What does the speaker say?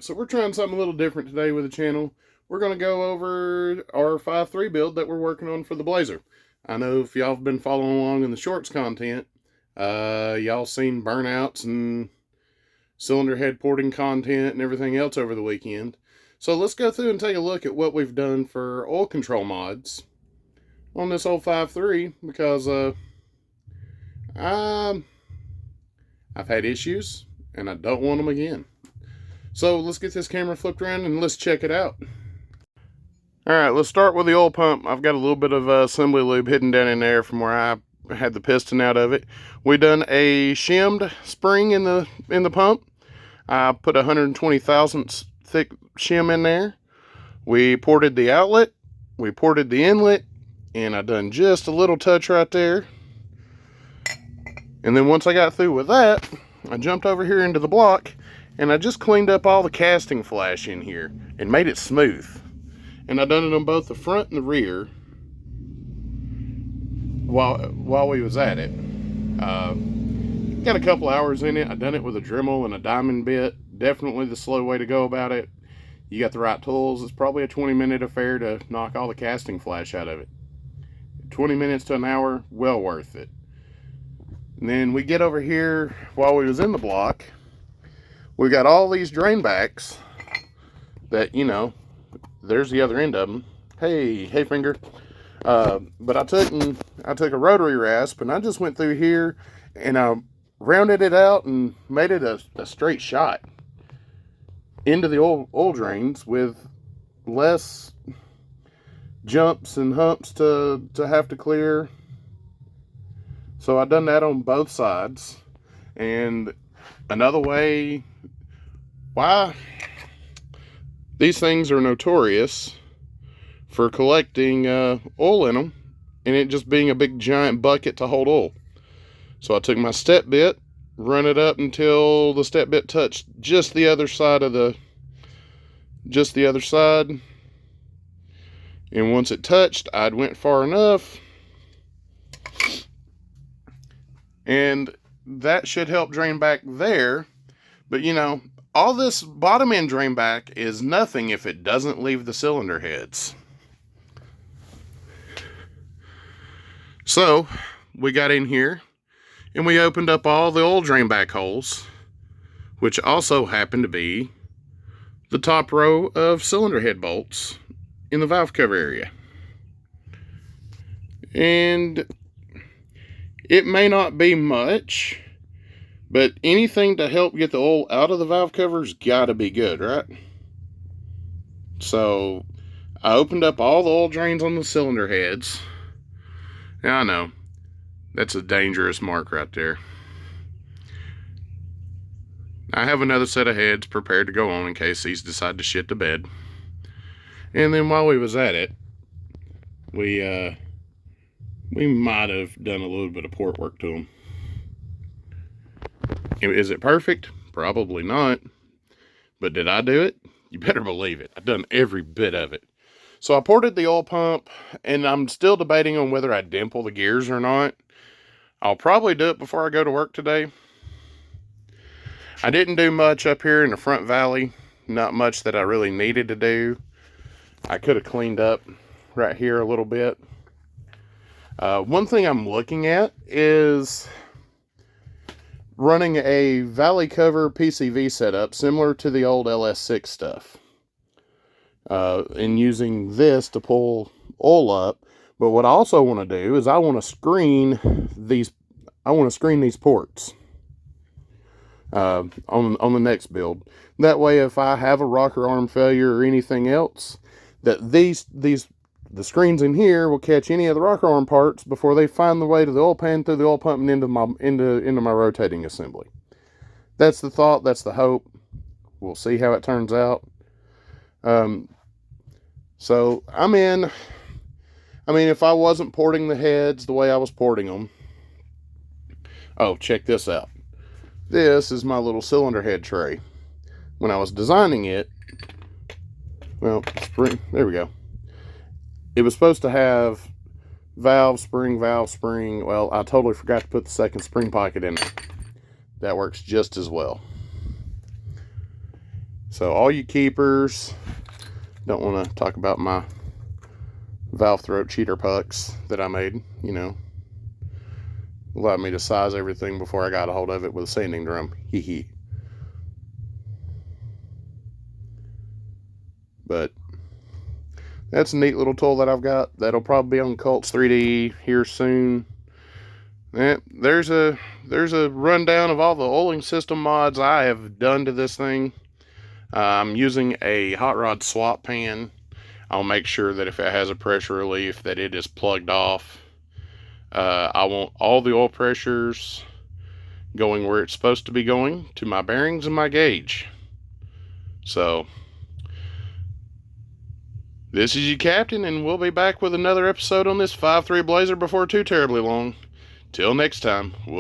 Alright, so we're trying something a little different today with the channel. We're going to go over our 5.3 build that we're working on for the Blazer. I know if y'all have been following along in the shorts content, y'all seen burnouts and cylinder head porting content and everything else over the weekend. So let's go through and take a look at what we've done for oil control mods on this old 5.3 because I've had issues and I don't want them again. So let's get this camera flipped around and let's check it out. Alright, let's start with the oil pump. I've got a little bit of assembly lube hidden down in there from where I had the piston out of it. We done a shimmed spring in the pump. I put 120 thousandths thick shim in there. We ported the outlet, we ported the inlet, and I done just a little touch right there. And then once I got through with that, I jumped over here into the block and I just cleaned up all the casting flash in here and made it smooth. And I done it on both the front and the rear while we was at it. Got a couple hours in it. I done it with a Dremel and a diamond bit. Definitely the slow way to go about it. You got the right tools. It's probably a 20-minute affair to knock all the casting flash out of it. 20 minutes to an hour, well worth it. And then we get over here while we was in the block. We got all these drain backs that, you know, there's the other end of them. Hey finger. But I took a rotary rasp and I just went through here and I rounded it out and made it a straight shot into the oil drains with less jumps and humps to have to clear. So I done that on both sides. And another way, why these things are notorious for collecting oil in them and it just being a big giant bucket to hold oil. So I took my step bit, run it up until the step bit touched just the other side. And once it touched, I'd went far enough. And that should help drain back there. But you know, all this bottom end drain back is nothing if it doesn't leave the cylinder heads. So we got in here and we opened up all the oil drain back holes, which also happened to be the top row of cylinder head bolts in the valve cover area. And it may not be much, but anything to help get the oil out of the valve cover's gotta be good, right? So I opened up all the oil drains on the cylinder heads. Now I know, that's a dangerous mark right there. I have another set of heads prepared to go on in case these decide to shit the bed. And then while we was at it, we might have done a little bit of port work to them. Is it perfect? Probably not. But did I do it? You better believe it. I've done every bit of it. So I ported the oil pump, and I'm still debating on whether I dimple the gears or not. I'll probably do it before I go to work today. I didn't do much up here in the front valley. Not much that I really needed to do. I could have cleaned up right here a little bit. One thing I'm looking at is running a valley cover PCV setup similar to the old LS6 stuff. And using this to pull oil up. But what I also want to do is I want to screen these ports on the next build. That way, if I have a rocker arm failure or anything else, that the screens in here will catch any of the rocker arm parts before they find the way to the oil pan, through the oil pump, and into my rotating assembly. That's the thought. That's the hope. We'll see how it turns out. So I'm in. I mean, if I wasn't porting the heads the way I was porting them. Oh, check this out. This is my little cylinder head tray. When I was designing it, well, there we go. It was supposed to have valve, spring. Well, I totally forgot to put the second spring pocket in there. That works just as well. So all you keepers, don't want to talk about my valve throat cheater pucks that I made, you know. Allowed me to size everything before I got a hold of it with a sanding drum. Hee hee. But that's a neat little tool that I've got. That'll probably be on Cults 3D here soon. There's a rundown of all the oiling system mods I have done to this thing. I'm using a hot rod swap pan. I'll make sure that if it has a pressure relief that it is plugged off. I want all the oil pressures going where it's supposed to be going, to my bearings and my gauge. So this is your captain, and we'll be back with another episode on this 5.3 Blazer before too terribly long. Till next time, we'll